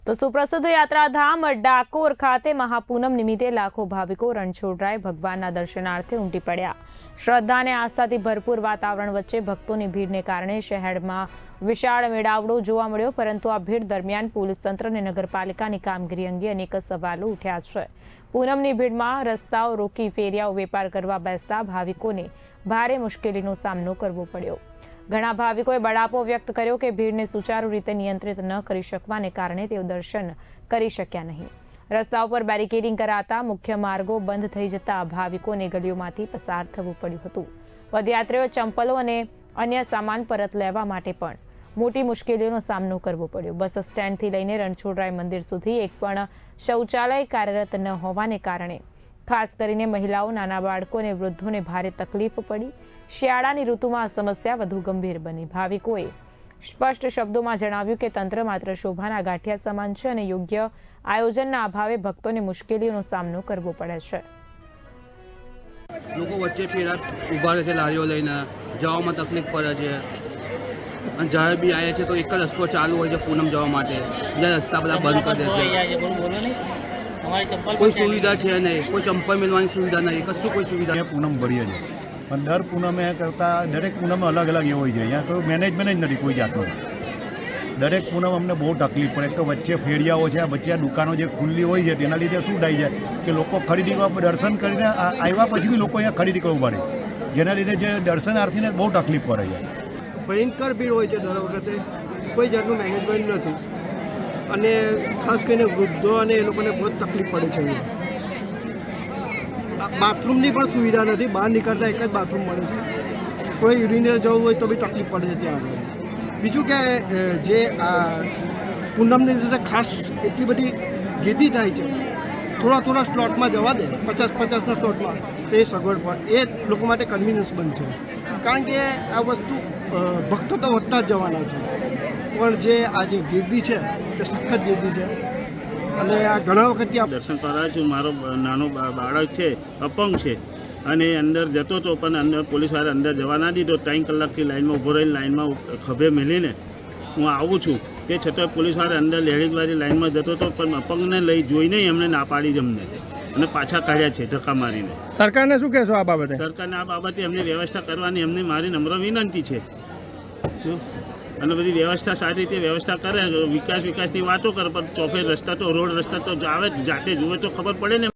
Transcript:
તો સુપ્રસિદ્ધ યાત્રાધામ ડાકોર ખાતે મહાપૂનમ નિમિત્તે લાખો ભાવિકો રણછોડરાય ભગવાનના દર્શનાર્થે ઉમટી પડ્યા। શ્રદ્ધા અને આસ્થાથી ભરપૂર વાતાવરણ વચ્ચે ભક્તોની ભીડને કારણે શહેરમાં વિશાળ મેળાવડો જોવા મળ્યો, પરંતુ આ ભીડ દરમિયાન પોલીસ તંત્ર અને નગરપાલિકાની કામગીરી અંગે અનેક સવાલો ઉઠ્યા છે। પૂનમની ભીડમાં રસ્તાઓ રોકી ફેરિયાઓ વેપાર કરવા બેસતા ભાવિકોને ભારે મુશ્કેલીનો સામનો કરવો પડ્યો। ઘણા ભાવિકોએ બળાપો વ્યક્ત કર્યો કે ભીડને સુચારુ રીતે નિયંત્રિત ન કરી શકવાને કારણે તેઓ દર્શન કરી શક્યા નહીં। રસ્તાઓ પર બેરિકેડિંગ કરાતા મુખ્ય માર્ગો બંધ થઈ જતા ભાવિકોને ગલીઓમાંથી પસાર થવું પડ્યું હતું। પદયાત્રીઓ ચંપલો અને અન્ય સામાન પરત લેવા માટે પણ મોટી મુશ્કેલીઓનો સામનો કરવો પડ્યો। બસ સ્ટેન્ડથી લઈને રણછોડરાય મંદિર સુધી એક પણ શૌચાલય કાર્યરત ન હોવાને કારણે ખાસ કરીને મહિલાઓ, નાના બાળકો અને વૃદ્ધોને ભારે તકલીફ પડી। શિયાળાની ઋતુમાં સમસ્યા વધુ ગંભીર બની। ભાવિકોએ સ્પષ્ટ શબ્દોમાં જણાવ્યું કે તંત્ર માત્ર શોભાના ગાંઠિયા સમાન છે અને યોગ્ય આયોજનના અભાવે ભક્તોને મુશ્કેલીઓનો સામનો કરવો પડે છે। લોકો વચ્ચે ફેરા ઊભા રહે છે, લારીઓ લઈને જવામાં તકલીફ પડે છે અને જાહેર બી આવ્યા છે તો એક જ રસ્તો ચાલુ હોય છે પૂનમ જવા માટે, જ્યાં રસ્તા બધા બંધ કરી દે છે। કોઈ સુવિધા છે નહીં, કોઈ ચંપલ મેળવાની સુવિધા નહીં, કશું કોઈ સુવિધા। પૂનમ ભરીએ છીએ પણ દર પૂનમે કરતાં દરેક પૂનમ અલગ અલગ એ હોય છે। અહીંયા કોઈ મેનેજમેન્ટ જ નથી કોઈ જાતનું। દરેક પૂનમ અમને બહુ તકલીફ પડે। તો વચ્ચે ફેરિયાઓ છે, વચ્ચે દુકાનો જે ખુલ્લી હોય છે તેના લીધે શું થાય છે કે લોકો ખરીદી દર્શન કરીને આવ્યા પછી બી લોકો અહીંયા ખરીદી કરવું પડે, જેના લીધે જે દર્શનાર્થીને બહુ તકલીફ પડે છે। ભયંકર ભીડ હોય છે દર વખતે, કોઈ જાતનું મેનેજમેન્ટ નથી અને ખાસ કરીને વૃદ્ધો અને એ લોકોને બહુ તકલીફ પડે છે। બાથરૂમની પણ સુવિધા નથી, બહાર નીકળતા એક જ બાથરૂમ મળે છે, કોઈ યુરિનર જવું હોય તો બી તકલીફ પડે છે ત્યાં આગળ। બીજું કે જે આ પૂનમની સાથે ખાસ એટલી બધી ગીર્દી થાય છે, થોડા સ્લોટમાં જવા દે, 50-50ના સ્લોટમાં, તો એ સગવડ પડે, એ લોકો માટે કન્વિન્યન્સ બનશે। કારણ કે આ વસ્તુ ભક્તો તો વધતા જ જવાના છે, પણ જે આ જે ગીર્દી છે તે સખત ગીર્દી છે અને આ ઘણા વખતથી દર્શન કરાવ્યું છું। મારો નાનો બાળક છે, અપંગ છે અને અંદર જતો હતો પણ અંદર પોલીસવાળા અંદર જવા ના દીધો। 3 કલાકથી લાઇનમાં ઊભો રહીને લાઇનમાં ખભે મેલીને હું આવું છું, તે છતાં પોલીસવાળા અંદર લેડીઝવાળી લાઇનમાં જતો હતો પણ અપંગને લઈ જોઈને એમને ના પાડી જ અમને અને પાછા કાઢ્યા છે ધક્કા મારીને। સરકારને શું કહેશો આ બાબતે? સરકારને આ બાબતે એમની વ્યવસ્થા કરવાની એમની મારી નમ્ર વિનંતી છે અને બધી વ્યવસ્થા સારી રીતે વ્યવસ્થા કરે। વિકાસની વાતો કરે પણ ચોફે રસ્તા તો રોડ રસ્તા તો આવે, જાતે જુએ તો ખબર પડે ને।